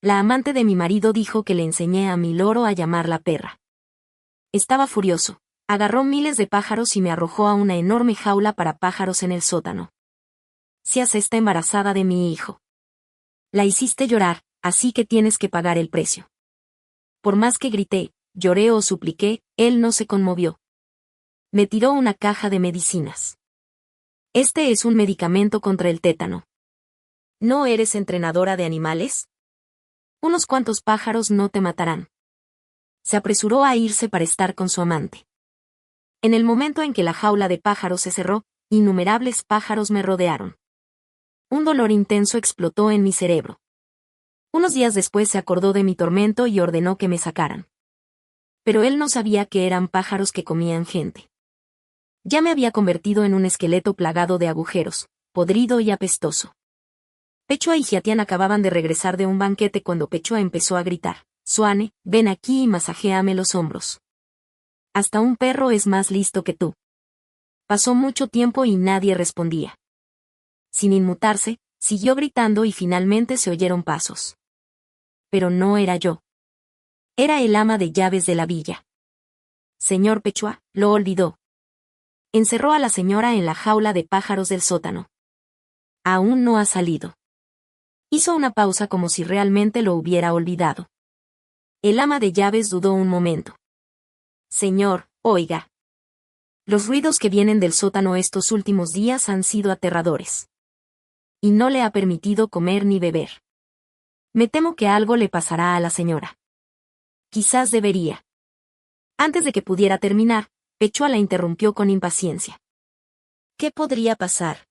La amante de mi marido dijo que le enseñé a mi loro a llamar la perra. Estaba furioso. Agarró miles de pájaros y me arrojó a una enorme jaula para pájaros en el sótano. Seas está embarazada de mi hijo. La hiciste llorar, así que tienes que pagar el precio. Por más que grité, lloré o supliqué, él no se conmovió. Me tiró una caja de medicinas. Este es un medicamento contra el tétano. ¿No eres entrenadora de animales? Unos cuantos pájaros no te matarán. Se apresuró a irse para estar con su amante. En el momento en que la jaula de pájaros se cerró, innumerables pájaros me rodearon. Un dolor intenso explotó en mi cerebro. Unos días después se acordó de mi tormento y ordenó que me sacaran. Pero él no sabía que eran pájaros que comían gente. Ya me había convertido en un esqueleto plagado de agujeros, podrido y apestoso. Pechua y Giatian acababan de regresar de un banquete cuando Pechua empezó a gritar: Swane, ven aquí y masajéame los hombros. Hasta un perro es más listo que tú. Pasó mucho tiempo y nadie respondía. Sin inmutarse, siguió gritando y finalmente se oyeron pasos. Pero no era yo. Era el ama de llaves de la villa. Señor Pechua, lo olvidó. Encerró a la señora en la jaula de pájaros del sótano. Aún no ha salido. Hizo una pausa como si realmente lo hubiera olvidado. El ama de llaves dudó un momento. Señor, oiga. Los ruidos que vienen del sótano estos últimos días han sido aterradores. Y no le ha permitido comer ni beber. Me temo que algo le pasará a la señora. Quizás debería. Antes de que pudiera terminar, Pechua la interrumpió con impaciencia. ¿Qué podría pasar?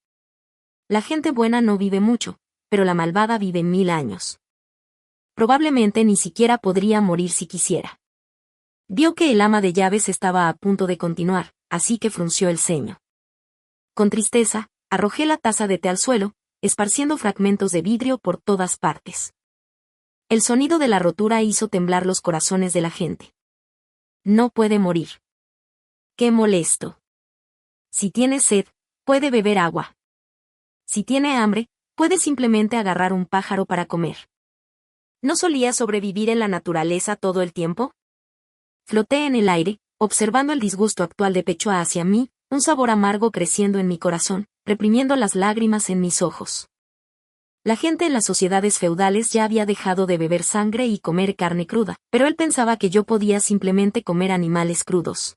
La gente buena no vive mucho, pero la malvada vive 1000 años. Probablemente ni siquiera podría morir si quisiera. Vio que el ama de llaves estaba a punto de continuar, así que frunció el ceño. Con tristeza, arrojé la taza de té al suelo, esparciendo fragmentos de vidrio por todas partes. El sonido de la rotura hizo temblar los corazones de la gente. No puede morir. ¡Qué molesto! Si tiene sed, puede beber agua. Si tiene hambre, puede simplemente agarrar un pájaro para comer. ¿No solía sobrevivir en la naturaleza todo el tiempo? Floté en el aire, observando el disgusto actual de Pechua hacia mí, un sabor amargo creciendo en mi corazón, reprimiendo las lágrimas en mis ojos. La gente en las sociedades feudales ya había dejado de beber sangre y comer carne cruda, pero él pensaba que yo podía simplemente comer animales crudos.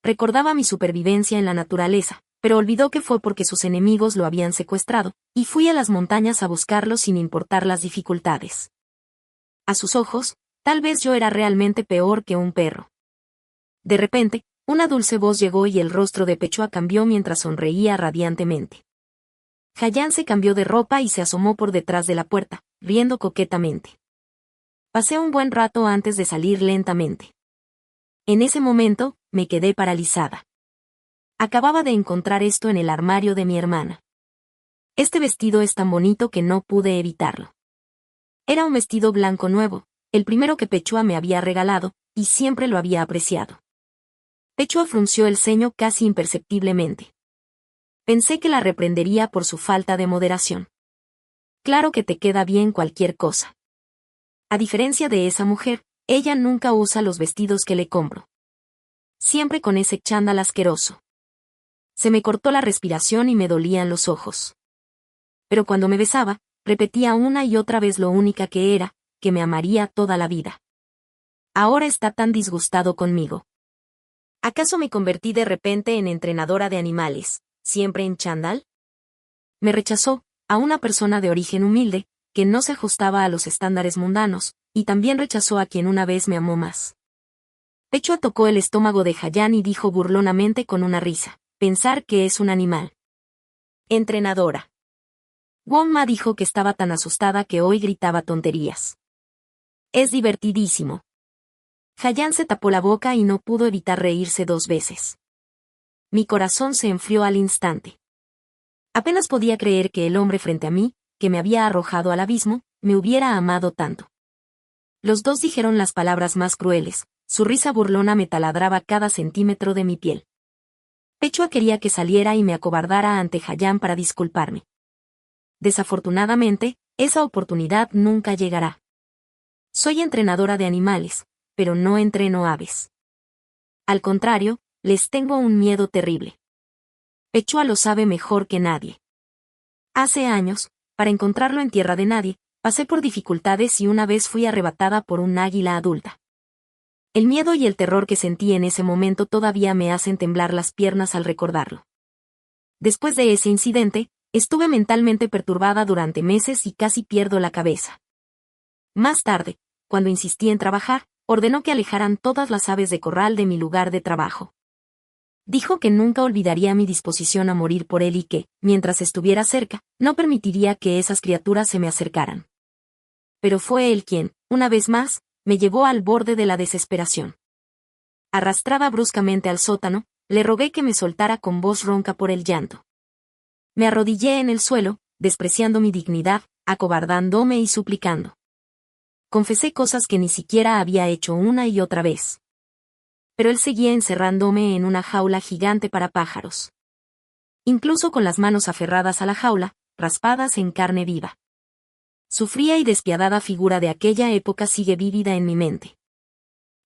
Recordaba mi supervivencia en la naturaleza, pero olvidó que fue porque sus enemigos lo habían secuestrado, y fui a las montañas a buscarlo sin importar las dificultades. A sus ojos, tal vez yo era realmente peor que un perro. De repente, una dulce voz llegó y el rostro de Pechua cambió mientras sonreía radiantemente. Giatian se cambió de ropa y se asomó por detrás de la puerta, riendo coquetamente. Pasé un buen rato antes de salir lentamente. En ese momento, me quedé paralizada. Acababa de encontrar esto en el armario de mi hermana. Este vestido es tan bonito que no pude evitarlo. Era un vestido blanco nuevo, el primero que Pechua me había regalado, y siempre lo había apreciado. Pechua frunció el ceño casi imperceptiblemente. Pensé que la reprendería por su falta de moderación. Claro que te queda bien cualquier cosa. A diferencia de esa mujer, ella nunca usa los vestidos que le compro. Siempre con ese chándal asqueroso. Se me cortó la respiración y me dolían los ojos. Pero cuando me besaba, repetía una y otra vez lo única que era, que me amaría toda la vida. Ahora está tan disgustado conmigo. ¿Acaso me convertí de repente en entrenadora de animales, siempre en chándal? Me rechazó, a una persona de origen humilde, que no se ajustaba a los estándares mundanos, y también rechazó a quien una vez me amó más. Pechua tocó el estómago de Giatian y dijo burlonamente con una risa: pensar que es un animal. Entrenadora. Wong-ma dijo que estaba tan asustada que hoy gritaba tonterías. Es divertidísimo. Giatian se tapó la boca y no pudo evitar reírse 2 veces. Mi corazón se enfrió al instante. Apenas podía creer que el hombre frente a mí, que me había arrojado al abismo, me hubiera amado tanto. Los dos dijeron las palabras más crueles, su risa burlona me taladraba cada centímetro de mi piel. Pechua quería que saliera y me acobardara ante Giatian para disculparme. Desafortunadamente, esa oportunidad nunca llegará. Soy entrenadora de animales, pero no entreno aves. Al contrario, les tengo un miedo terrible. Pechua lo sabe mejor que nadie. Hace años, para encontrarlo en tierra de nadie, pasé por dificultades y una vez fui arrebatada por un águila adulta. El miedo y el terror que sentí en ese momento todavía me hacen temblar las piernas al recordarlo. Después de ese incidente, estuve mentalmente perturbada durante meses y casi pierdo la cabeza. Más tarde, cuando insistí en trabajar, ordenó que alejaran todas las aves de corral de mi lugar de trabajo. Dijo que nunca olvidaría mi disposición a morir por él y que, mientras estuviera cerca, no permitiría que esas criaturas se me acercaran. Pero fue él quien, una vez más, me llevó al borde de la desesperación. Arrastrada bruscamente al sótano, le rogué que me soltara con voz ronca por el llanto. Me arrodillé en el suelo, despreciando mi dignidad, acobardándome y suplicando. Confesé cosas que ni siquiera había hecho una y otra vez. Pero él seguía encerrándome en una jaula gigante para pájaros. Incluso con las manos aferradas a la jaula, raspadas en carne viva. Su fría y despiadada figura de aquella época sigue vívida en mi mente.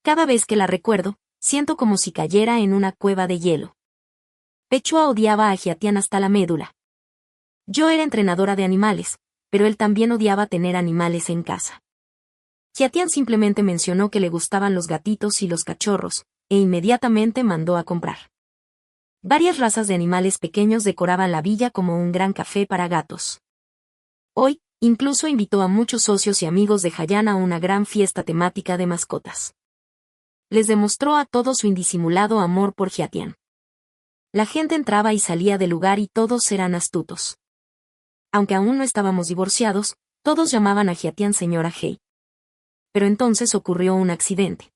Cada vez que la recuerdo, siento como si cayera en una cueva de hielo. Pechua odiaba a Hiatian hasta la médula. Yo era entrenadora de animales, pero él también odiaba tener animales en casa. Hiatian simplemente mencionó que le gustaban los gatitos y los cachorros, e inmediatamente mandó a comprar. Varias razas de animales pequeños decoraban la villa como un gran café para gatos. Hoy, incluso invitó a muchos socios y amigos de Hayan a una gran fiesta temática de mascotas. Les demostró a todos su indisimulado amor por Hiatian. La gente entraba y salía del lugar y todos eran astutos. Aunque aún no estábamos divorciados, todos llamaban a Hiatian señora Hei. Pero entonces ocurrió un accidente.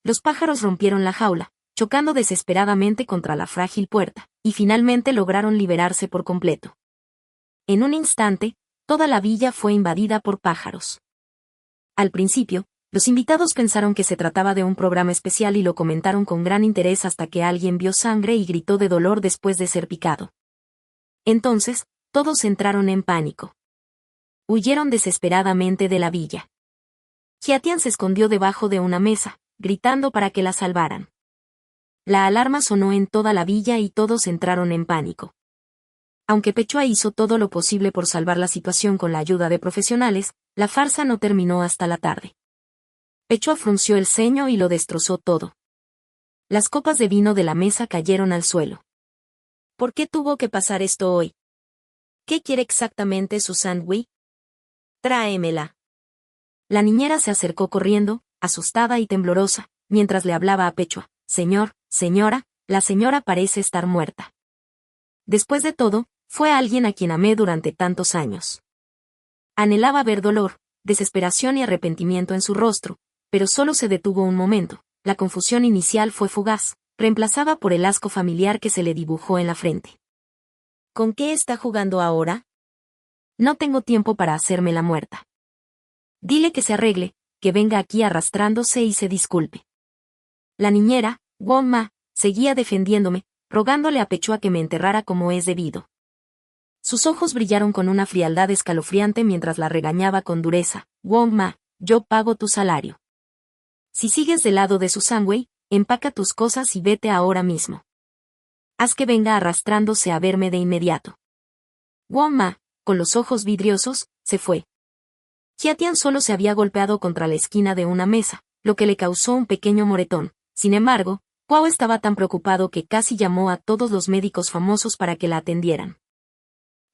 Los pájaros rompieron la jaula, chocando desesperadamente contra la frágil puerta, y finalmente lograron liberarse por completo. En un instante, toda la villa fue invadida por pájaros. Al principio, los invitados pensaron que se trataba de un programa especial y lo comentaron con gran interés hasta que alguien vio sangre y gritó de dolor después de ser picado. Entonces, todos entraron en pánico. Huyeron desesperadamente de la villa. Hiatian se escondió debajo de una mesa, gritando para que la salvaran. La alarma sonó en toda la villa y todos entraron en pánico. Aunque Pechua hizo todo lo posible por salvar la situación con la ayuda de profesionales, la farsa no terminó hasta la tarde. Pechua frunció el ceño y lo destrozó todo. Las copas de vino de la mesa cayeron al suelo. ¿Por qué tuvo que pasar esto hoy? ¿Qué quiere exactamente Susan Wei? Tráemela. La niñera se acercó corriendo, asustada y temblorosa, mientras le hablaba a Pechua. Señora, la señora parece estar muerta. Después de todo, fue alguien a quien amé durante tantos años. Anhelaba ver dolor, desesperación y arrepentimiento en su rostro, pero solo se detuvo un momento. La confusión inicial fue fugaz, reemplazada por el asco familiar que se le dibujó en la frente. ¿Con qué está jugando ahora? No tengo tiempo para hacerme la muerta. Dile que se arregle, que venga aquí arrastrándose y se disculpe. La niñera, Wong Ma, seguía defendiéndome, rogándole a Pechua que me enterrara como es debido. Sus ojos brillaron con una frialdad escalofriante mientras la regañaba con dureza. Wong Ma, yo pago tu salario. Si sigues del lado de Susan Wei, empaca tus cosas y vete ahora mismo. Haz que venga arrastrándose a verme de inmediato. Wong Ma, con los ojos vidriosos, se fue. Hiatian solo se había golpeado contra la esquina de una mesa, lo que le causó un pequeño moretón. Sin embargo, Guo estaba tan preocupado que casi llamó a todos los médicos famosos para que la atendieran.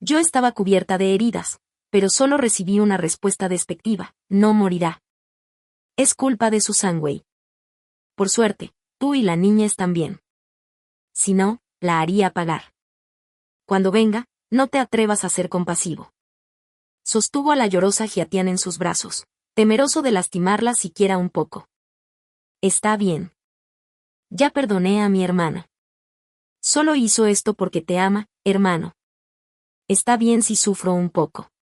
Yo estaba cubierta de heridas, pero solo recibí una respuesta despectiva: no morirá. Es culpa de Susan Wei. Por suerte, tú y la niña están bien. Si no, la haría pagar. Cuando venga, no te atrevas a ser compasivo. Sostuvo a la llorosa Hiatian en sus brazos, temeroso de lastimarla siquiera un poco. Está bien. Ya perdoné a mi hermana. Solo hizo esto porque te ama, hermano. Está bien si sufro un poco.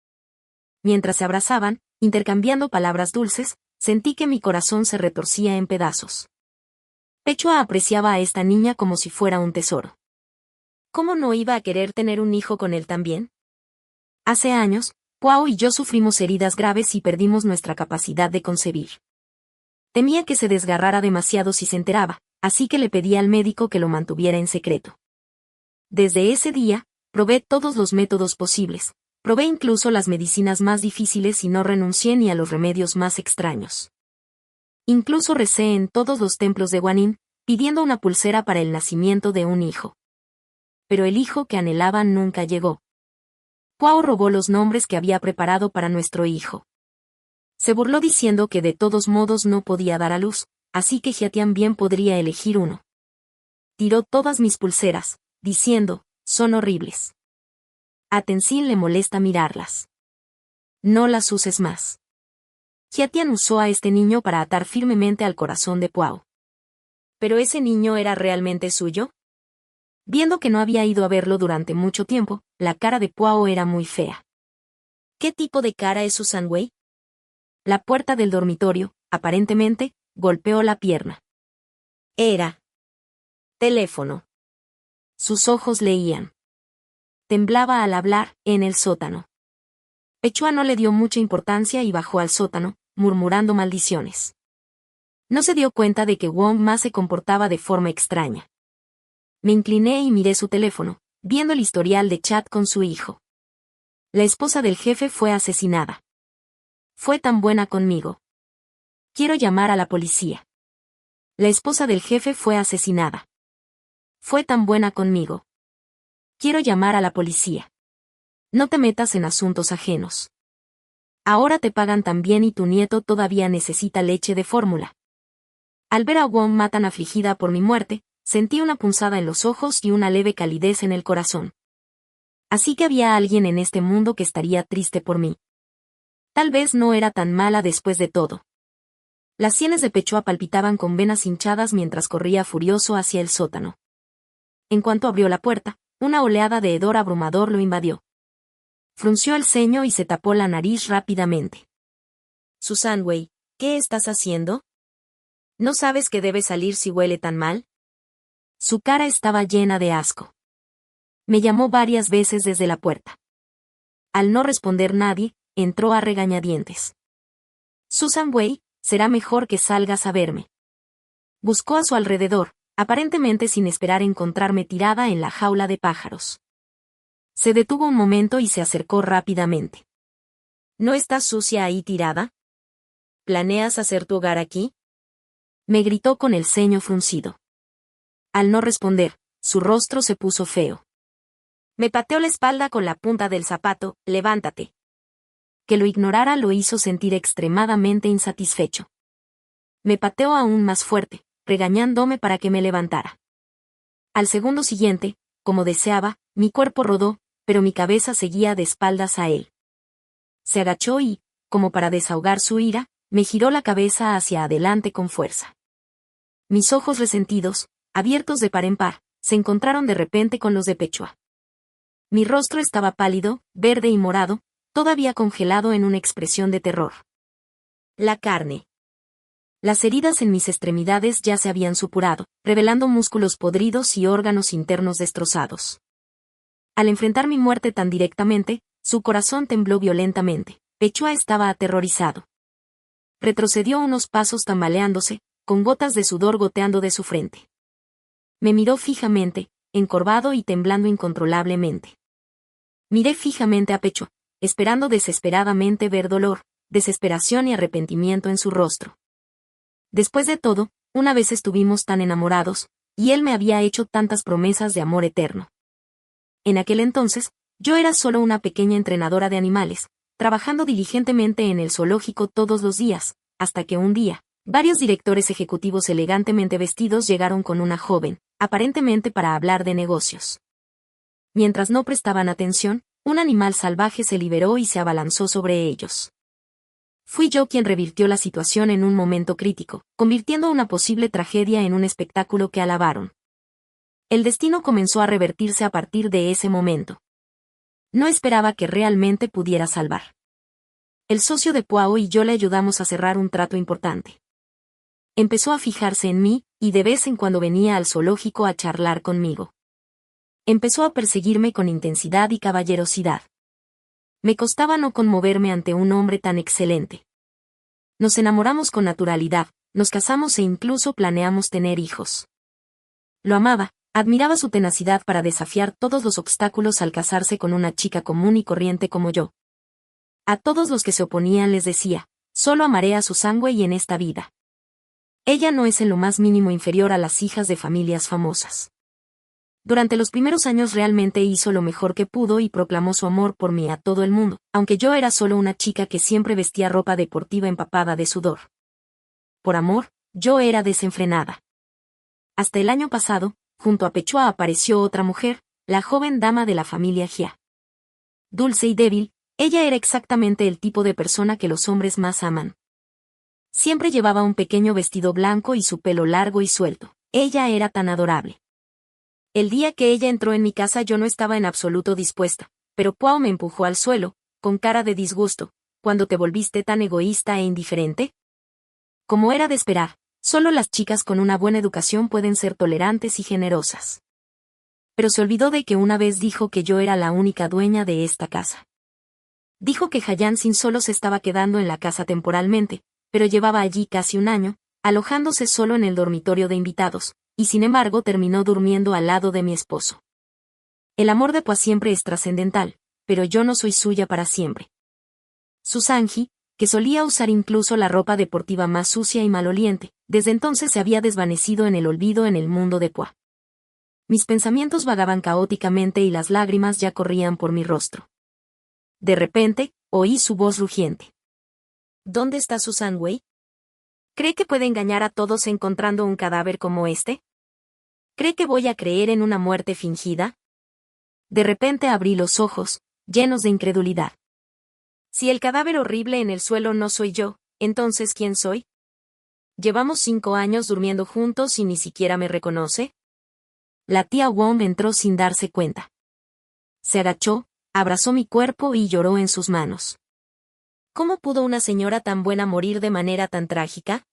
Mientras se abrazaban, intercambiando palabras dulces, sentí que mi corazón se retorcía en pedazos. Pechua apreciaba a esta niña como si fuera un tesoro. ¿Cómo no iba a querer tener un hijo con él también? Hace años, Puao y yo sufrimos heridas graves y perdimos nuestra capacidad de concebir. Temía que se desgarrara demasiado si se enteraba, así que le pedí al médico que lo mantuviera en secreto. Desde ese día, probé todos los métodos posibles, probé incluso las medicinas más difíciles y no renuncié ni a los remedios más extraños. Incluso recé en todos los templos de Guanyin, pidiendo una pulsera para el nacimiento de un hijo. Pero el hijo que anhelaba nunca llegó. Puao robó los nombres que había preparado para nuestro hijo. Se burló diciendo que de todos modos no podía dar a luz, así que Jiatian bien podría elegir uno. Tiró todas mis pulseras, diciendo, son horribles. A Tenzin le molesta mirarlas. No las uses más. Jiatian usó a este niño para atar firmemente al corazón de Puao. ¿Pero ese niño era realmente suyo? Viendo que no había ido a verlo durante mucho tiempo, la cara de Puao era muy fea. ¿Qué tipo de cara es Susan Wei? La puerta del dormitorio, aparentemente, golpeó la pierna. Era teléfono. Sus ojos leían. Temblaba al hablar, en el sótano. Pechua no le dio mucha importancia y bajó al sótano, murmurando maldiciones. No se dio cuenta de que Wong Ma se comportaba de forma extraña. Me incliné y miré su teléfono, viendo el historial de chat con su hijo. La esposa del jefe fue asesinada. Fue tan buena conmigo. Quiero llamar a la policía. La esposa del jefe fue asesinada. Fue tan buena conmigo. Quiero llamar a la policía. No te metas en asuntos ajenos. Ahora te pagan tan bien y tu nieto todavía necesita leche de fórmula. Al ver a Wong Ma tan afligida por mi muerte, sentí una punzada en los ojos y una leve calidez en el corazón. Así que había alguien en este mundo que estaría triste por mí. Tal vez no era tan mala después de todo. Las sienes de Pechua palpitaban con venas hinchadas mientras corría furioso hacia el sótano. En cuanto abrió la puerta, una oleada de hedor abrumador lo invadió. Frunció el ceño y se tapó la nariz rápidamente. Susan Wei, ¿qué estás haciendo? ¿No sabes que debe salir si huele tan mal? Su cara estaba llena de asco. Me llamó varias veces desde la puerta. Al no responder nadie, entró a regañadientes. Susan Wei, será mejor que salgas a verme. Buscó a su alrededor, aparentemente sin esperar encontrarme tirada en la jaula de pájaros. Se detuvo un momento y se acercó rápidamente. ¿No estás sucia ahí tirada? ¿Planeas hacer tu hogar aquí? Me gritó con el ceño fruncido. Al no responder, su rostro se puso feo. Me pateó la espalda con la punta del zapato, levántate. Que lo ignorara lo hizo sentir extremadamente insatisfecho. Me pateó aún más fuerte, regañándome para que me levantara. Al segundo siguiente, como deseaba, mi cuerpo rodó, pero mi cabeza seguía de espaldas a él. Se agachó y, como para desahogar su ira, me giró la cabeza hacia adelante con fuerza. Mis ojos resentidos, abiertos de par en par, se encontraron de repente con los de Pechua. Mi rostro estaba pálido, verde y morado, todavía congelado en una expresión de terror. La carne. Las heridas en mis extremidades ya se habían supurado, revelando músculos podridos y órganos internos destrozados. Al enfrentar mi muerte tan directamente, su corazón tembló violentamente. Pechua estaba aterrorizado. Retrocedió unos pasos tambaleándose, con gotas de sudor goteando de su frente. Me miró fijamente, encorvado y temblando incontrolablemente. Miré fijamente a Pechua, esperando desesperadamente ver dolor, desesperación y arrepentimiento en su rostro. Después de todo, una vez estuvimos tan enamorados, y él me había hecho tantas promesas de amor eterno. En aquel entonces, yo era solo una pequeña entrenadora de animales, trabajando diligentemente en el zoológico todos los días, hasta que un día, varios directores ejecutivos elegantemente vestidos llegaron con una joven, aparentemente para hablar de negocios. Mientras no prestaban atención, un animal salvaje se liberó y se abalanzó sobre ellos. Fui yo quien revirtió la situación en un momento crítico, convirtiendo una posible tragedia en un espectáculo que alabaron. El destino comenzó a revertirse a partir de ese momento. No esperaba que realmente pudiera salvar. El socio de Puao y yo le ayudamos a cerrar un trato importante. Empezó a fijarse en mí, y de vez en cuando venía al zoológico a charlar conmigo. Empezó a perseguirme con intensidad y caballerosidad. Me costaba no conmoverme ante un hombre tan excelente. Nos enamoramos con naturalidad, nos casamos e incluso planeamos tener hijos. Lo amaba, admiraba su tenacidad para desafiar todos los obstáculos al casarse con una chica común y corriente como yo. A todos los que se oponían les decía, solo amaré a Susanne y en esta vida. Ella no es en lo más mínimo inferior a las hijas de familias famosas. Durante los primeros años realmente hizo lo mejor que pudo y proclamó su amor por mí a todo el mundo, aunque yo era solo una chica que siempre vestía ropa deportiva empapada de sudor. Por amor, yo era desenfrenada. Hasta el año pasado, junto a Pechua apareció otra mujer, la joven dama de la familia Jia. Dulce y débil, ella era exactamente el tipo de persona que los hombres más aman. Siempre llevaba un pequeño vestido blanco y su pelo largo y suelto. Ella era tan adorable. El día que ella entró en mi casa yo no estaba en absoluto dispuesta, pero Puao me empujó al suelo, con cara de disgusto. ¿Cuándo te volviste tan egoísta e indiferente? Como era de esperar, solo las chicas con una buena educación pueden ser tolerantes y generosas. Pero se olvidó de que una vez dijo que yo era la única dueña de esta casa. Dijo que Hayan-sin solo se estaba quedando en la casa temporalmente, pero llevaba allí casi un año, alojándose solo en el dormitorio de invitados, y sin embargo terminó durmiendo al lado de mi esposo. El amor de Pua siempre es trascendental, pero yo no soy suya para siempre. Susanji, que solía usar incluso la ropa deportiva más sucia y maloliente, desde entonces se había desvanecido en el olvido en el mundo de Pua. Mis pensamientos vagaban caóticamente y las lágrimas ya corrían por mi rostro. De repente, oí su voz rugiente. ¿Dónde está Susanne Wei? ¿Cree que puede engañar a todos encontrando un cadáver como este? ¿Cree que voy a creer en una muerte fingida? De repente abrí los ojos, llenos de incredulidad. Si el cadáver horrible en el suelo no soy yo, entonces ¿quién soy? ¿Llevamos 5 años durmiendo juntos y ni siquiera me reconoce? La tía Wong entró sin darse cuenta. Se agachó, abrazó mi cuerpo y lloró en sus manos. ¿Cómo pudo una señora tan buena morir de manera tan trágica?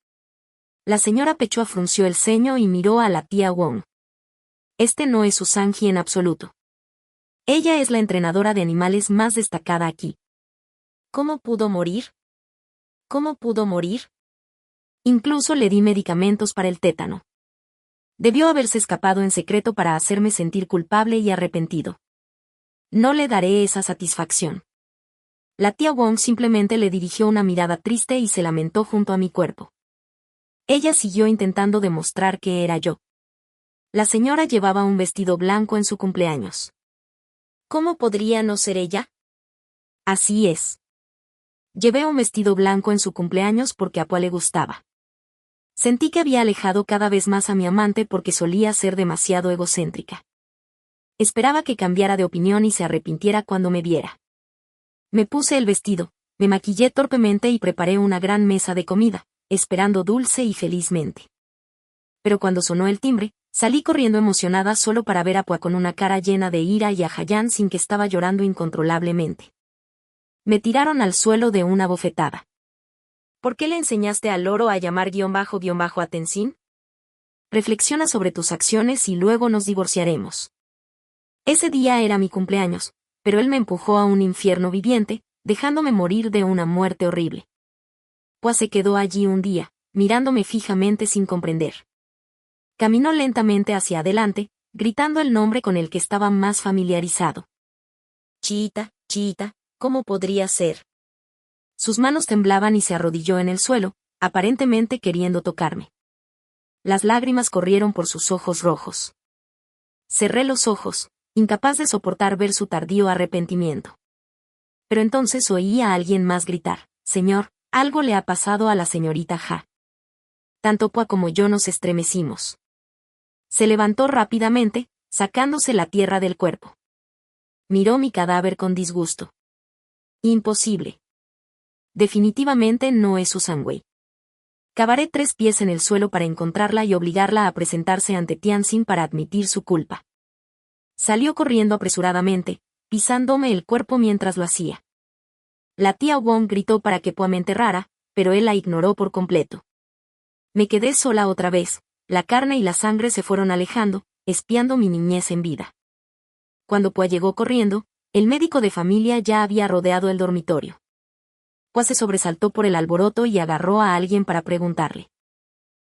La señora Pechua frunció el ceño y miró a la tía Wong. Este no es Susanji en absoluto. Ella es la entrenadora de animales más destacada aquí. ¿Cómo pudo morir? ¿Cómo pudo morir? Incluso le di medicamentos para el tétano. Debió haberse escapado en secreto para hacerme sentir culpable y arrepentido. No le daré esa satisfacción. La tía Wong simplemente le dirigió una mirada triste y se lamentó junto a mi cuerpo. Ella siguió intentando demostrar que era yo. La señora llevaba un vestido blanco en su cumpleaños. ¿Cómo podría no ser ella? Así es. Llevé un vestido blanco en su cumpleaños porque a Pua le gustaba. Sentí que había alejado cada vez más a mi amante porque solía ser demasiado egocéntrica. Esperaba que cambiara de opinión y se arrepintiera cuando me viera. Me puse el vestido, me maquillé torpemente y preparé una gran mesa de comida, esperando dulce y felizmente. Pero cuando sonó el timbre, salí corriendo emocionada solo para ver a Pua con una cara llena de ira y a Hayan-sin que estaba llorando incontrolablemente. Me tiraron al suelo de una bofetada. ¿Por qué le enseñaste al loro a llamar __ a Tenzin? Reflexiona sobre tus acciones y luego nos divorciaremos. Ese día era mi cumpleaños, pero él me empujó a un infierno viviente, dejándome morir de una muerte horrible. Pua se quedó allí un día, mirándome fijamente sin comprender. Caminó lentamente hacia adelante, gritando el nombre con el que estaba más familiarizado. Chiita, Chiita, ¿cómo podría ser? Sus manos temblaban y se arrodilló en el suelo, aparentemente queriendo tocarme. Las lágrimas corrieron por sus ojos rojos. Cerré los ojos, incapaz de soportar ver su tardío arrepentimiento. Pero entonces oí a alguien más gritar, «Señor, algo le ha pasado a la señorita Ja». Tanto Pua como yo nos estremecimos. Se levantó rápidamente, sacándose la tierra del cuerpo. Miró mi cadáver con disgusto. Imposible. Definitivamente no es Susanne Wei. Cavaré 3 pies en el suelo para encontrarla y obligarla a presentarse ante Tianxin para admitir su culpa. Salió corriendo apresuradamente, pisándome el cuerpo mientras lo hacía. La tía Wong gritó para que Pua me enterrara, pero él la ignoró por completo. Me quedé sola otra vez, la carne y la sangre se fueron alejando, espiando mi niñez en vida. Cuando Pua llegó corriendo, El médico de familia ya había rodeado el dormitorio. Pua se sobresaltó por el alboroto y agarró a alguien para preguntarle.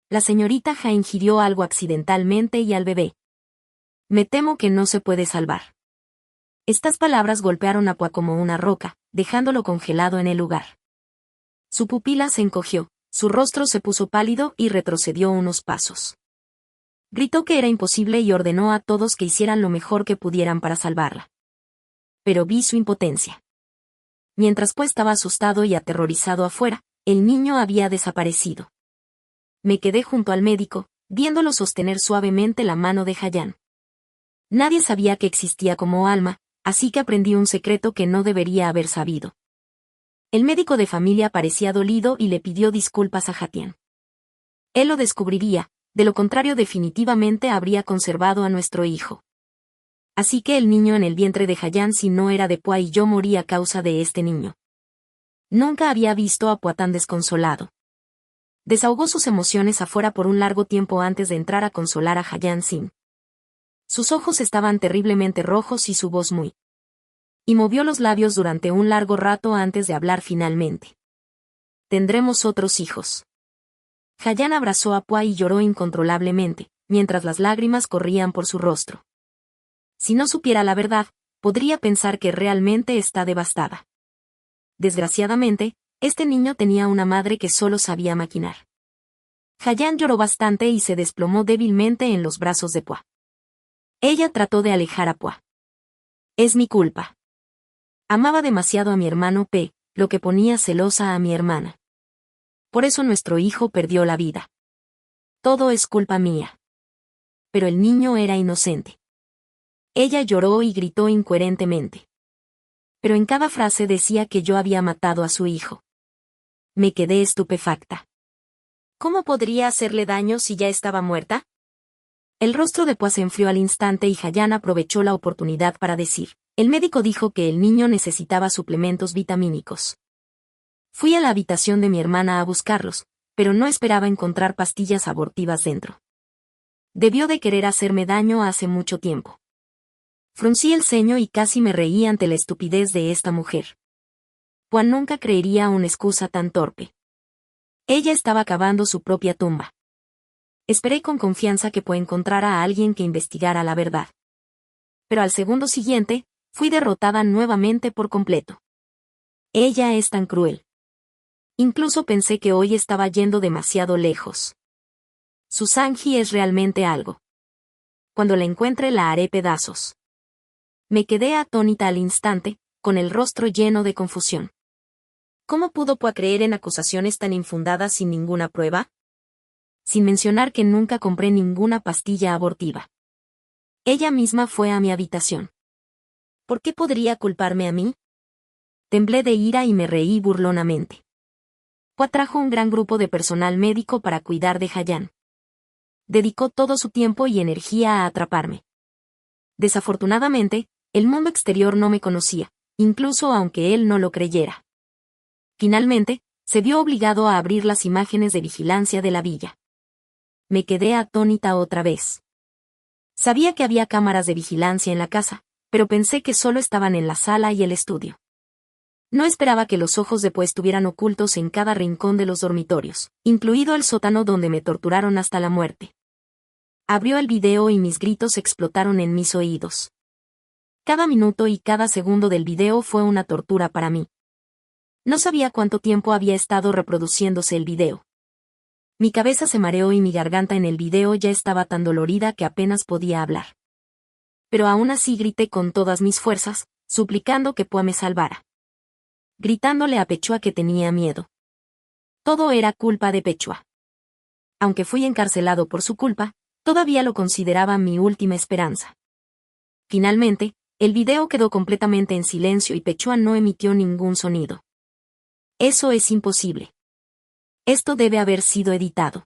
La señorita Ja ingirió algo accidentalmente y al bebé. Me temo que no se puede salvar. Estas palabras golpearon a Pua como una roca, dejándolo congelado en el lugar. Su pupila se encogió, su rostro se puso pálido y retrocedió unos pasos. Gritó que era imposible y ordenó a todos que hicieran lo mejor que pudieran para salvarla. Pero vi su impotencia. Mientras Pua estaba asustado y aterrorizado afuera, el niño había desaparecido. Me quedé junto al médico, viéndolo sostener suavemente la mano de Hayan. Nadie sabía que existía como alma, así que aprendí un secreto que no debería haber sabido. El médico de familia parecía dolido y le pidió disculpas a Hatian. Él lo descubriría, de lo contrario definitivamente habría conservado a nuestro hijo. Así que el niño en el vientre de Hayan si no era de Pua y yo morí a causa de este niño. Nunca había visto a Pua tan desconsolado. Desahogó sus emociones afuera por un largo tiempo antes de entrar a consolar a Hayan Sin. Sus ojos estaban terriblemente rojos y su voz muy. Y movió los labios durante un largo rato antes de hablar finalmente. Tendremos otros hijos. Hayan abrazó a Pua y lloró incontrolablemente, mientras las lágrimas corrían por su rostro. Si no supiera la verdad, podría pensar que realmente está devastada. Desgraciadamente, este niño tenía una madre que solo sabía maquinar. Hayan lloró bastante y se desplomó débilmente en los brazos de Pua. Ella trató de alejar a Pua. Es mi culpa. Amaba demasiado a mi hermano P, lo que ponía celosa a mi hermana. Por eso nuestro hijo perdió la vida. Todo es culpa mía. Pero el niño era inocente. Ella lloró y gritó incoherentemente. Pero en cada frase decía que yo había matado a su hijo. Me quedé estupefacta. ¿Cómo podría hacerle daño si ya estaba muerta? El rostro de Pua se enfrió al instante y Hayan aprovechó la oportunidad para decir, el médico dijo que el niño necesitaba suplementos vitamínicos. Fui a la habitación de mi hermana a buscarlos, pero no esperaba encontrar pastillas abortivas dentro. Debió de querer hacerme daño hace mucho tiempo. Fruncí el ceño y casi me reí ante la estupidez de esta mujer. Pua nunca creería una excusa tan torpe. Ella estaba cavando su propia tumba. Esperé con confianza que Pua encontrara a alguien que investigara la verdad. Pero al segundo siguiente, fui derrotada nuevamente por completo. Ella es tan cruel. Incluso pensé que hoy estaba yendo demasiado lejos. Susanji es realmente algo. Cuando la encuentre la haré pedazos. Me quedé atónita al instante, con el rostro lleno de confusión. ¿Cómo pudo Pua creer en acusaciones tan infundadas sin ninguna prueba? Sin mencionar que nunca compré ninguna pastilla abortiva. Ella misma fue a mi habitación. ¿Por qué podría culparme a mí? Temblé de ira y me reí burlonamente. Pua trajo un gran grupo de personal médico para cuidar de Hayan. Dedicó todo su tiempo y energía a atraparme. Desafortunadamente, el mundo exterior no me conocía, incluso aunque él no lo creyera. Finalmente, se vio obligado a abrir las imágenes de vigilancia de la villa. Me quedé atónita otra vez. Sabía que había cámaras de vigilancia en la casa, pero pensé que solo estaban en la sala y el estudio. No esperaba que los ojos de Pua estuvieran ocultos en cada rincón de los dormitorios, incluido el sótano donde me torturaron hasta la muerte. Abrió el video y mis gritos explotaron en mis oídos. Cada minuto y cada segundo del video fue una tortura para mí. No sabía cuánto tiempo había estado reproduciéndose el video. Mi cabeza se mareó y mi garganta en el video ya estaba tan dolorida que apenas podía hablar. Pero aún así grité con todas mis fuerzas, suplicando que Pua me salvara. Gritándole a Pechua que tenía miedo. Todo era culpa de Pechua. Aunque fui encarcelado por su culpa, todavía lo consideraba mi última esperanza. Finalmente, el video quedó completamente en silencio y Pechua no emitió ningún sonido. Eso es imposible. Esto debe haber sido editado.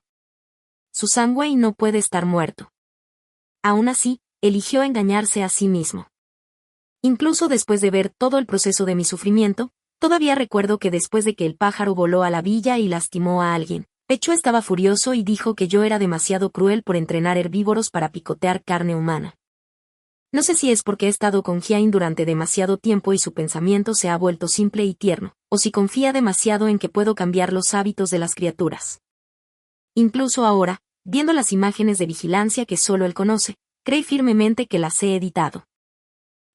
Susanwei no puede estar muerto. Aún así, eligió engañarse a sí mismo. Incluso después de ver todo el proceso de mi sufrimiento, todavía recuerdo que después de que el pájaro voló a la villa y lastimó a alguien, Pechua estaba furioso y dijo que yo era demasiado cruel por entrenar herbívoros para picotear carne humana. No sé si es porque he estado con Hyain durante demasiado tiempo y su pensamiento se ha vuelto simple y tierno, o si confía demasiado en que puedo cambiar los hábitos de las criaturas. Incluso ahora, viendo las imágenes de vigilancia que solo él conoce, cree firmemente que las he editado.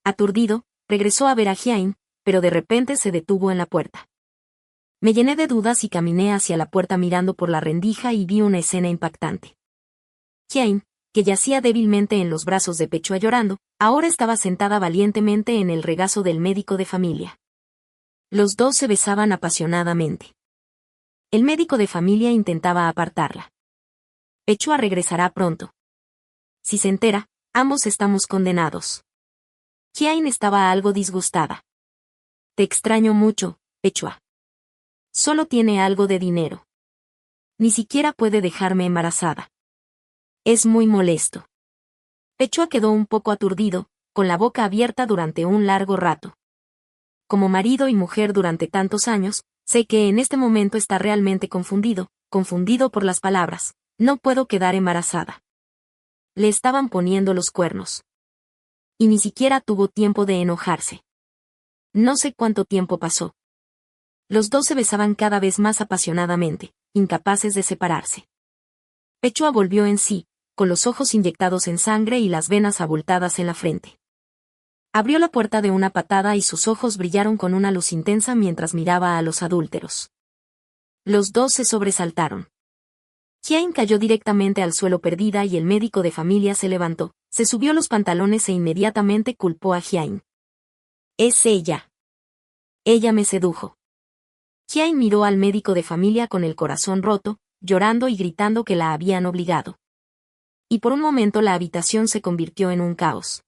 Aturdido, regresó a ver a Hyain, pero de repente se detuvo en la puerta. Me llené de dudas y caminé hacia la puerta mirando por la rendija y vi una escena impactante. Hyain, que yacía débilmente en los brazos de Pechua llorando, ahora estaba sentada valientemente en el regazo del médico de familia. Los dos se besaban apasionadamente. El médico de familia intentaba apartarla. Pechua regresará pronto. Si se entera, ambos estamos condenados. Hyain estaba algo disgustada. Te extraño mucho, Pechua. Solo tiene algo de dinero. Ni siquiera puede dejarme embarazada. Es muy molesto. Pechua quedó un poco aturdido, con la boca abierta durante un largo rato. Como marido y mujer durante tantos años, sé que en este momento está realmente confundido por las palabras. No puedo quedar embarazada. Le estaban poniendo los cuernos. Y ni siquiera tuvo tiempo de enojarse. No sé cuánto tiempo pasó. Los dos se besaban cada vez más apasionadamente, incapaces de separarse. Pechua volvió en sí, con los ojos inyectados en sangre y las venas abultadas en la frente. Abrió la puerta de una patada y sus ojos brillaron con una luz intensa mientras miraba a los adúlteros. Los dos se sobresaltaron. Hyain cayó directamente al suelo perdida y el médico de familia se levantó, se subió los pantalones e inmediatamente culpó a Hyain. Es ella. Ella me sedujo. Hyain miró al médico de familia con el corazón roto, llorando y gritando que la habían obligado. Y por un momento la habitación se convirtió en un caos.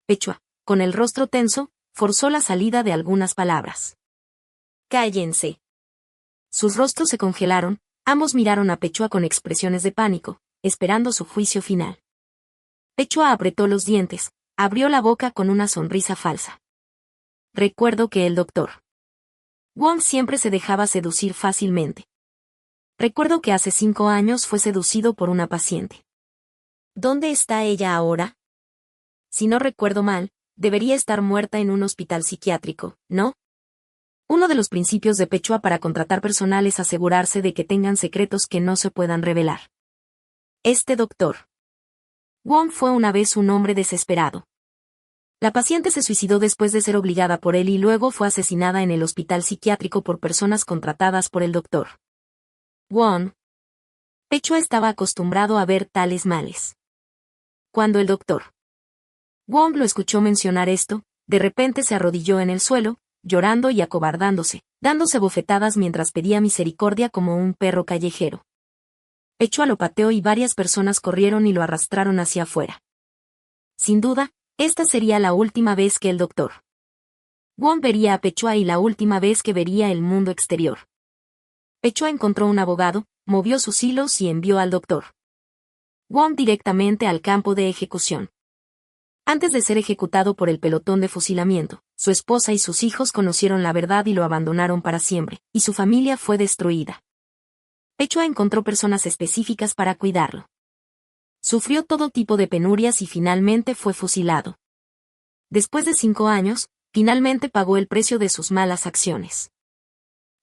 Pechua, con el rostro tenso, forzó la salida de algunas palabras. Cállense. Sus rostros se congelaron, ambos miraron a Pechua con expresiones de pánico, esperando su juicio final. Pechua apretó los dientes, abrió la boca con una sonrisa falsa. Recuerdo que el doctor Wong siempre se dejaba seducir fácilmente. Recuerdo que hace 5 años fue seducido por una paciente. ¿Dónde está ella ahora? Si no recuerdo mal, debería estar muerta en un hospital psiquiátrico, ¿no? Uno de los principios de Pechua para contratar personal es asegurarse de que tengan secretos que no se puedan revelar. Este doctor Wong fue una vez un hombre desesperado. La paciente se suicidó después de ser obligada por él y luego fue asesinada en el hospital psiquiátrico por personas contratadas por el doctor Wong. Pechua estaba acostumbrado a ver tales males. Cuando el doctor Wong lo escuchó mencionar esto, de repente se arrodilló en el suelo, llorando y acobardándose, dándose bofetadas mientras pedía misericordia como un perro callejero. Pechua lo pateó y varias personas corrieron y lo arrastraron hacia afuera. Sin duda, esta sería la última vez que el doctor Wong vería a Pechua y la última vez que vería el mundo exterior. Pechua encontró un abogado, movió sus hilos y envió al doctor Wong directamente al campo de ejecución. Antes de ser ejecutado por el pelotón de fusilamiento, su esposa y sus hijos conocieron la verdad y lo abandonaron para siempre, y su familia fue destruida. Pechua encontró personas específicas para cuidarlo. Sufrió todo tipo de penurias y finalmente fue fusilado. Después de 5 años, finalmente pagó el precio de sus malas acciones.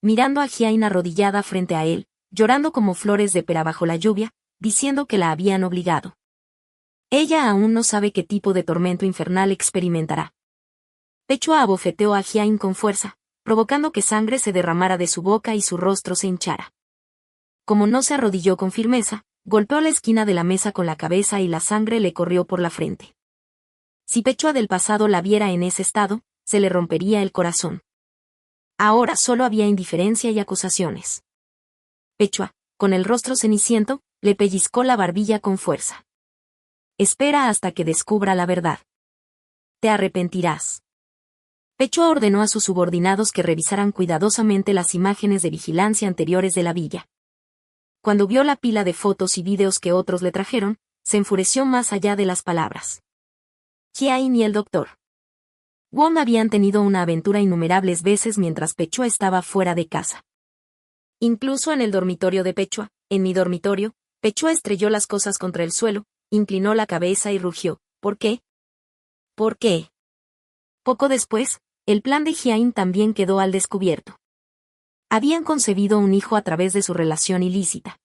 Mirando a Hyain arrodillada frente a él, llorando como flores de pera bajo la lluvia, diciendo que la habían obligado. Ella aún no sabe qué tipo de tormento infernal experimentará. Pechua abofeteó a Hyain con fuerza, provocando que sangre se derramara de su boca y su rostro se hinchara. Como no se arrodilló con firmeza, golpeó la esquina de la mesa con la cabeza y la sangre le corrió por la frente. Si Pechua del pasado la viera en ese estado, se le rompería el corazón. Ahora solo había indiferencia y acusaciones. Pechua, con el rostro ceniciento, le pellizcó la barbilla con fuerza. Espera hasta que descubra la verdad. Te arrepentirás. Pechua ordenó a sus subordinados que revisaran cuidadosamente las imágenes de vigilancia anteriores de la villa. Cuando vio la pila de fotos y vídeos que otros le trajeron, se enfureció más allá de las palabras. Hyain y el doctor Wong habían tenido una aventura innumerables veces mientras Pechua estaba fuera de casa. Incluso en el dormitorio de Pechua, en mi dormitorio, Pechua estrelló las cosas contra el suelo, inclinó la cabeza y rugió. ¿Por qué? ¿Por qué? Poco después, el plan de Hyain también quedó al descubierto. Habían concebido un hijo a través de su relación ilícita.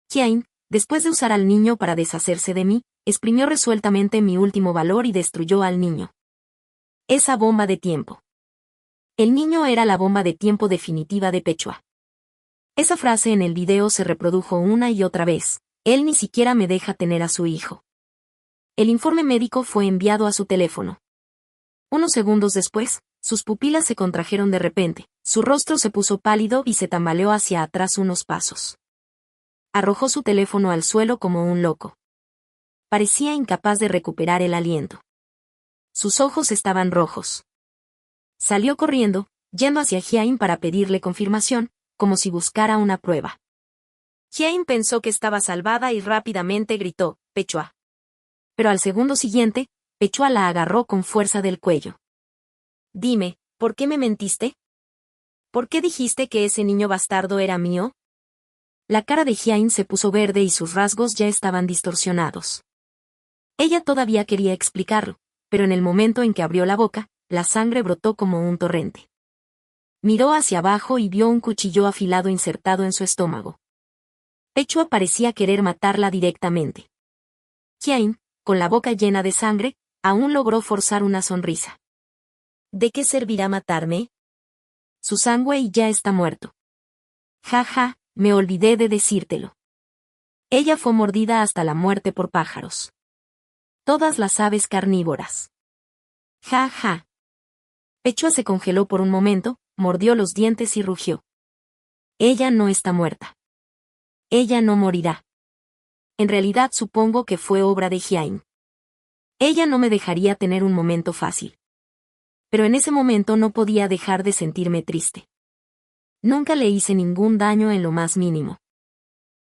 Hyain, después de usar al niño para deshacerse de mí, exprimió resueltamente mi último valor y destruyó al niño. Esa bomba de tiempo. El niño era la bomba de tiempo definitiva de Pechua. Esa frase en el video se reprodujo una y otra vez. Él ni siquiera me deja tener a su hijo. El informe médico fue enviado a su teléfono. Unos segundos después, sus pupilas se contrajeron de repente, su rostro se puso pálido y se tambaleó hacia atrás unos pasos. Arrojó su teléfono al suelo como un loco. Parecía incapaz de recuperar el aliento. Sus ojos estaban rojos. Salió corriendo, yendo hacia Hyain para pedirle confirmación, como si buscara una prueba. Hyain pensó que estaba salvada y rápidamente gritó, «Pechua». Pero al segundo siguiente, Pechua la agarró con fuerza del cuello. «Dime, ¿por qué me mentiste? ¿Por qué dijiste que ese niño bastardo era mío?» La cara de Hyain se puso verde y sus rasgos ya estaban distorsionados. Ella todavía quería explicarlo, pero en el momento en que abrió la boca, la sangre brotó como un torrente. Miró hacia abajo y vio un cuchillo afilado insertado en su estómago. Pechua parecía querer matarla directamente. Hyain, con la boca llena de sangre, aún logró forzar una sonrisa. ¿De qué servirá matarme? Su sangre ya está muerto. Ja ja, me olvidé de decírtelo. Ella fue mordida hasta la muerte por pájaros. Todas las aves carnívoras. Ja ja. Pechua se congeló por un momento, mordió los dientes y rugió. Ella no está muerta. Ella no morirá. En realidad supongo que fue obra de Hyain. Ella no me dejaría tener un momento fácil. Pero en ese momento no podía dejar de sentirme triste. Nunca le hice ningún daño en lo más mínimo.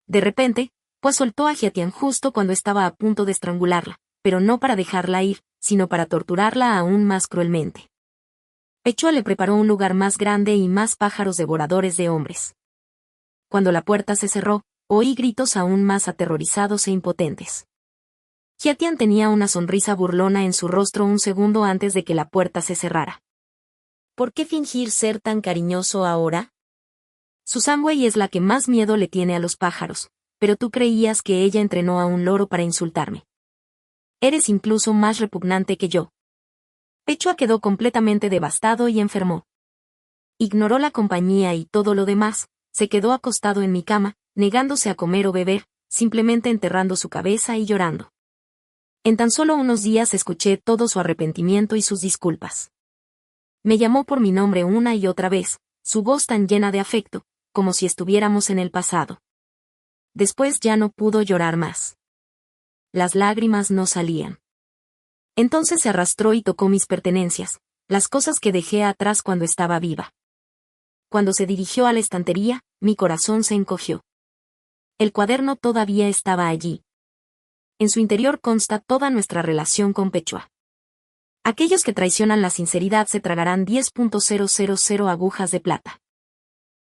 De repente, pues soltó a Hyatian justo cuando estaba a punto de estrangularla, pero no para dejarla ir, sino para torturarla aún más cruelmente. Pechua le preparó un lugar más grande y más pájaros devoradores de hombres. Cuando la puerta se cerró, oí gritos aún más aterrorizados e impotentes. Hyatian tenía una sonrisa burlona en su rostro un segundo antes de que la puerta se cerrara. ¿Por qué fingir ser tan cariñoso ahora? Susanwei es la que más miedo le tiene a los pájaros, pero tú creías que ella entrenó a un loro para insultarme. Eres incluso más repugnante que yo. Pechua quedó completamente devastado y enfermó. Ignoró la compañía y todo lo demás, se quedó acostado en mi cama, negándose a comer o beber, simplemente enterrando su cabeza y llorando. En tan solo unos días escuché todo su arrepentimiento y sus disculpas. Me llamó por mi nombre una y otra vez, su voz tan llena de afecto, como si estuviéramos en el pasado. Después ya no pudo llorar más. Las lágrimas no salían. Entonces se arrastró y tocó mis pertenencias, las cosas que dejé atrás cuando estaba viva. Cuando se dirigió a la estantería, mi corazón se encogió. El cuaderno todavía estaba allí. En su interior consta toda nuestra relación con Pechua. Aquellos que traicionan la sinceridad se tragarán 10.000 agujas de plata.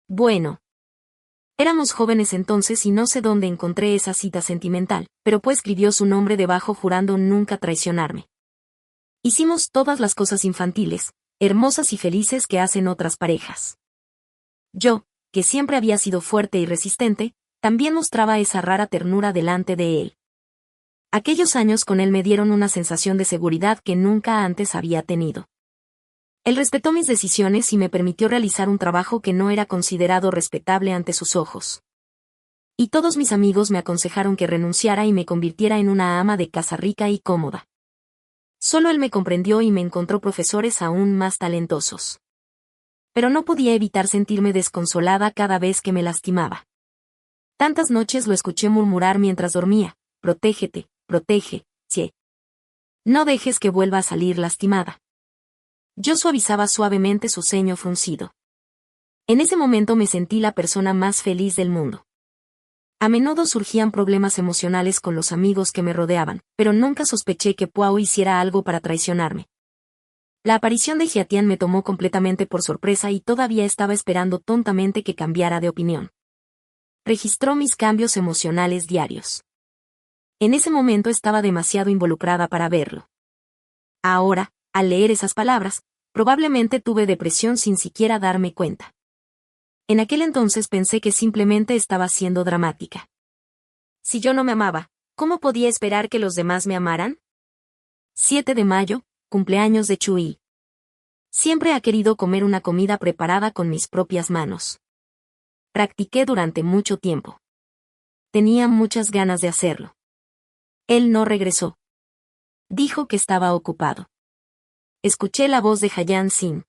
Bueno. Éramos jóvenes entonces y no sé dónde encontré esa cita sentimental, pero pues escribió su nombre debajo jurando nunca traicionarme. Hicimos todas las cosas infantiles, hermosas y felices que hacen otras parejas. Yo, que siempre había sido fuerte y resistente, también mostraba esa rara ternura delante de él. Aquellos años con él me dieron una sensación de seguridad que nunca antes había tenido. Él respetó mis decisiones y me permitió realizar un trabajo que no era considerado respetable ante sus ojos. Y todos mis amigos me aconsejaron que renunciara y me convirtiera en una ama de casa rica y cómoda. Solo él me comprendió y me encontró profesores aún más talentosos. Pero no podía evitar sentirme desconsolada cada vez que me lastimaba. Tantas noches lo escuché murmurar mientras dormía, protégete, protege, sí. No dejes que vuelva a salir lastimada. Yo suavizaba suavemente su ceño fruncido. En ese momento me sentí la persona más feliz del mundo. A menudo surgían problemas emocionales con los amigos que me rodeaban, pero nunca sospeché que Puao hiciera algo para traicionarme. La aparición de Hyatian me tomó completamente por sorpresa y todavía estaba esperando tontamente que cambiara de opinión. Registró mis cambios emocionales diarios. En ese momento estaba demasiado involucrada para verlo. Ahora, al leer esas palabras, probablemente tuve depresión sin siquiera darme cuenta. En aquel entonces pensé que simplemente estaba siendo dramática. Si yo no me amaba, ¿cómo podía esperar que los demás me amaran? 7 de mayo, cumpleaños de Chui. Siempre ha querido comer una comida preparada con mis propias manos. Practiqué durante mucho tiempo. Tenía muchas ganas de hacerlo. Él no regresó. Dijo que estaba ocupado. Escuché la voz de Hayan Sin.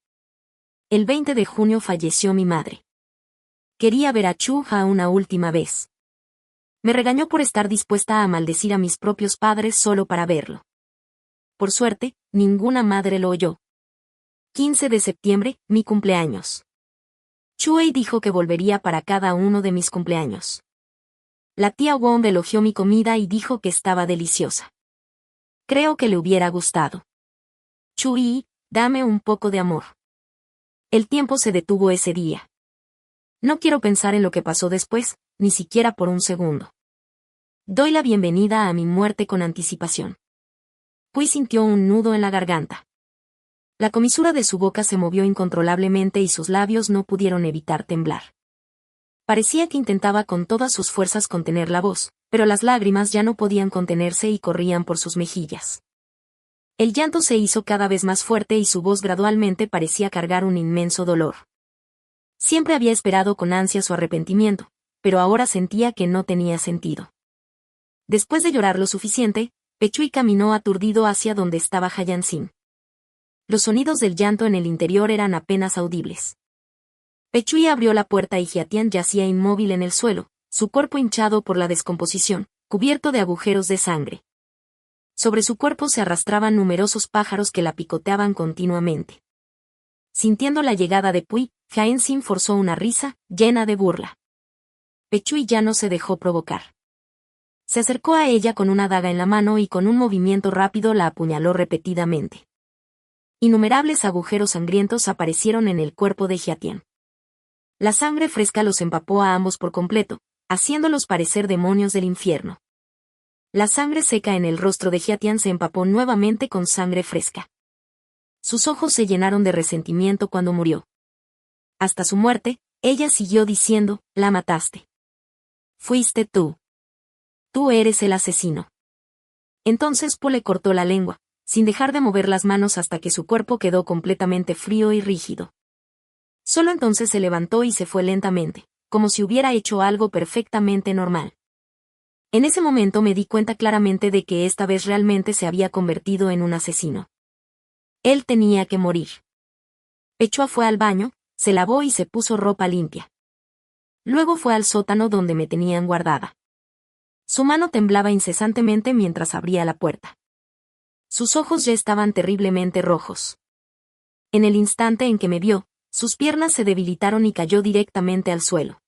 El 20 de junio falleció mi madre. Quería ver a Chu-ha una última vez. Me regañó por estar dispuesta a maldecir a mis propios padres solo para verlo. Por suerte, ninguna madre lo oyó. 15 de septiembre, mi cumpleaños. Chui dijo que volvería para cada uno de mis cumpleaños. La tía Wong elogió mi comida y dijo que estaba deliciosa. Creo que le hubiera gustado. Chui, dame un poco de amor. El tiempo se detuvo ese día. No quiero pensar en lo que pasó después, ni siquiera por un segundo. Doy la bienvenida a mi muerte con anticipación. Pui sintió un nudo en la garganta. La comisura de su boca se movió incontrolablemente y sus labios no pudieron evitar temblar. Parecía que intentaba con todas sus fuerzas contener la voz, pero las lágrimas ya no podían contenerse y corrían por sus mejillas. El llanto se hizo cada vez más fuerte y su voz gradualmente parecía cargar un inmenso dolor. Siempre había esperado con ansia su arrepentimiento, pero ahora sentía que no tenía sentido. Después de llorar lo suficiente, Pechui caminó aturdido hacia donde estaba Hayan Sin. Los sonidos del llanto en el interior eran apenas audibles. Pechui abrió la puerta y Hiatian yacía inmóvil en el suelo, su cuerpo hinchado por la descomposición, cubierto de agujeros de sangre. Sobre su cuerpo se arrastraban numerosos pájaros que la picoteaban continuamente. Sintiendo la llegada de Pui, Hayan Sin forzó una risa, llena de burla. Pechui ya no se dejó provocar. Se acercó a ella con una daga en la mano y con un movimiento rápido la apuñaló repetidamente. Innumerables agujeros sangrientos aparecieron en el cuerpo de Hiatian. La sangre fresca los empapó a ambos por completo, haciéndolos parecer demonios del infierno. La sangre seca en el rostro de Hiatian se empapó nuevamente con sangre fresca. Sus ojos se llenaron de resentimiento cuando murió. Hasta su muerte, ella siguió diciendo, «La mataste. Fuiste tú. Tú eres el asesino». Entonces Po le cortó la lengua, sin dejar de mover las manos hasta que su cuerpo quedó completamente frío y rígido. Solo entonces se levantó y se fue lentamente, como si hubiera hecho algo perfectamente normal. En ese momento me di cuenta claramente de que esta vez realmente se había convertido en un asesino. Él tenía que morir. Pechua fue al baño, se lavó y se puso ropa limpia. Luego fue al sótano donde me tenían guardada. Su mano temblaba incesantemente mientras abría la puerta. Sus ojos ya estaban terriblemente rojos. En el instante en que me vio, sus piernas se debilitaron y cayó directamente al suelo.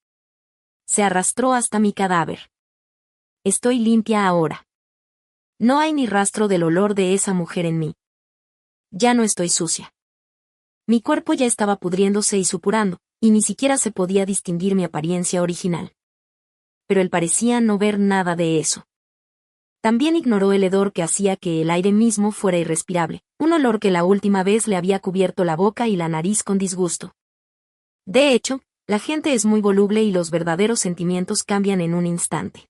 Se arrastró hasta mi cadáver. Estoy limpia ahora. No hay ni rastro del olor de esa mujer en mí. Ya no estoy sucia. Mi cuerpo ya estaba pudriéndose y supurando, y ni siquiera se podía distinguir mi apariencia original. Pero él parecía no ver nada de eso. También ignoró el hedor que hacía que el aire mismo fuera irrespirable, un olor que la última vez le había cubierto la boca y la nariz con disgusto. De hecho, la gente es muy voluble y los verdaderos sentimientos cambian en un instante.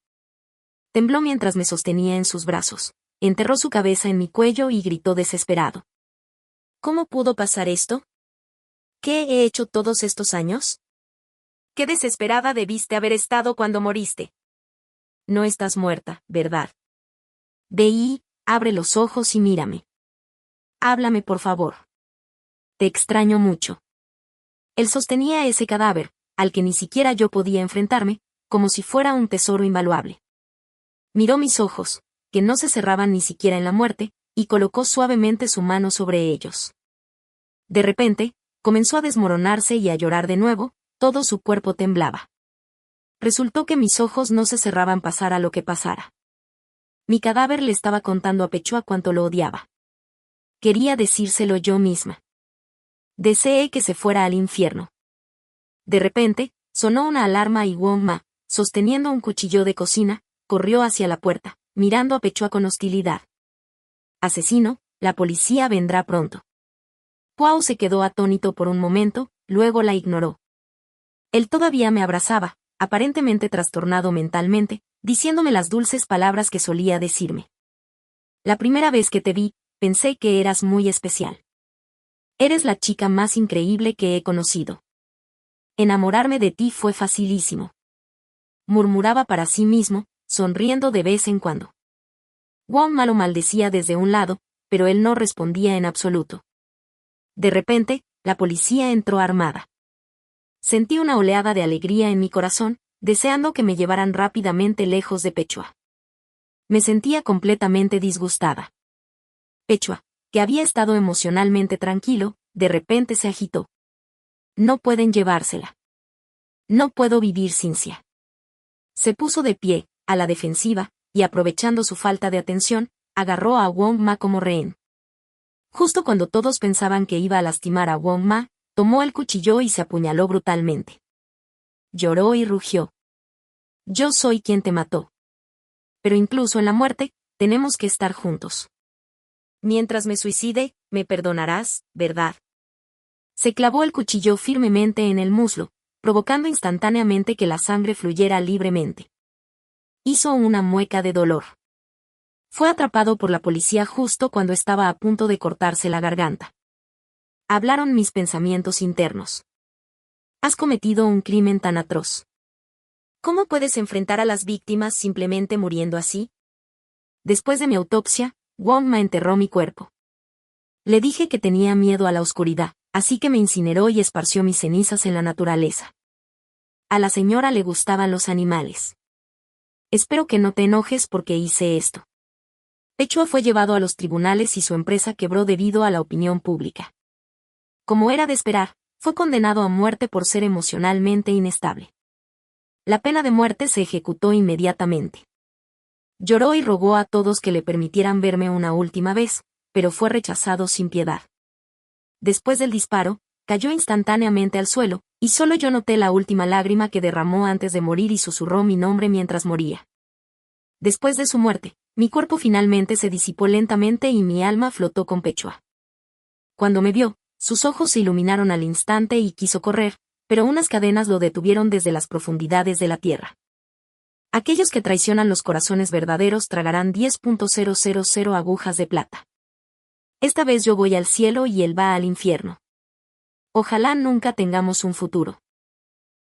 Tembló mientras me sostenía en sus brazos, enterró su cabeza en mi cuello y gritó desesperado. ¿Cómo pudo pasar esto? ¿Qué he hecho todos estos años? Qué desesperada debiste haber estado cuando moriste. No estás muerta, ¿verdad? Ve y, abre los ojos y mírame. Háblame por favor. Te extraño mucho. Él sostenía ese cadáver, al que ni siquiera yo podía enfrentarme, como si fuera un tesoro invaluable. Miró mis ojos, que no se cerraban ni siquiera en la muerte, y colocó suavemente su mano sobre ellos. De repente, comenzó a desmoronarse y a llorar de nuevo, todo su cuerpo temblaba. Resultó que mis ojos no se cerraban pasara lo que pasara. Mi cadáver le estaba contando a Pechua cuánto lo odiaba. Quería decírselo yo misma. Deseé que se fuera al infierno. De repente, sonó una alarma y Wong Ma, sosteniendo un cuchillo de cocina, corrió hacia la puerta, mirando a Pechua con hostilidad. Asesino, la policía vendrá pronto. Poirot se quedó atónito por un momento, luego la ignoró. Él todavía me abrazaba, aparentemente trastornado mentalmente, diciéndome las dulces palabras que solía decirme. La primera vez que te vi, pensé que eras muy especial. Eres la chica más increíble que he conocido. Enamorarme de ti fue facilísimo. Murmuraba para sí mismo, sonriendo de vez en cuando. Wong lo maldecía desde un lado, pero él no respondía en absoluto. De repente, la policía entró armada. Sentí una oleada de alegría en mi corazón, deseando que me llevaran rápidamente lejos de Pechua. Me sentía completamente disgustada. Pechua, que había estado emocionalmente tranquilo, de repente se agitó. No pueden llevársela. No puedo vivir sin Sia. Se puso de pie, a la defensiva, y aprovechando su falta de atención, agarró a Wong Ma como rehén. Justo cuando todos pensaban que iba a lastimar a Wong Ma, tomó el cuchillo y se apuñaló brutalmente. Lloró y rugió. Yo soy quien te mató. Pero incluso en la muerte, tenemos que estar juntos. Mientras me suicide, me perdonarás, ¿verdad? Se clavó el cuchillo firmemente en el muslo, provocando instantáneamente que la sangre fluyera libremente. Hizo una mueca de dolor. Fue atrapado por la policía justo cuando estaba a punto de cortarse la garganta. Hablaron mis pensamientos internos. Has cometido un crimen tan atroz. ¿Cómo puedes enfrentar a las víctimas simplemente muriendo así? Después de mi autopsia, Wong Ma enterró mi cuerpo. Le dije que tenía miedo a la oscuridad, así que me incineró y esparció mis cenizas en la naturaleza. A la señora le gustaban los animales. Espero que no te enojes porque hice esto. Pechua fue llevado a los tribunales y su empresa quebró debido a la opinión pública. Como era de esperar, fue condenado a muerte por ser emocionalmente inestable. La pena de muerte se ejecutó inmediatamente. Lloró y rogó a todos que le permitieran verme una última vez, pero fue rechazado sin piedad. Después del disparo, cayó instantáneamente al suelo, y solo yo noté la última lágrima que derramó antes de morir y susurró mi nombre mientras moría. Después de su muerte, mi cuerpo finalmente se disipó lentamente y mi alma flotó con Pechua. Cuando me vio, sus ojos se iluminaron al instante y quiso correr, pero unas cadenas lo detuvieron desde las profundidades de la tierra. Aquellos que traicionan los corazones verdaderos tragarán 10.000 agujas de plata. Esta vez yo voy al cielo y él va al infierno. Ojalá nunca tengamos un futuro.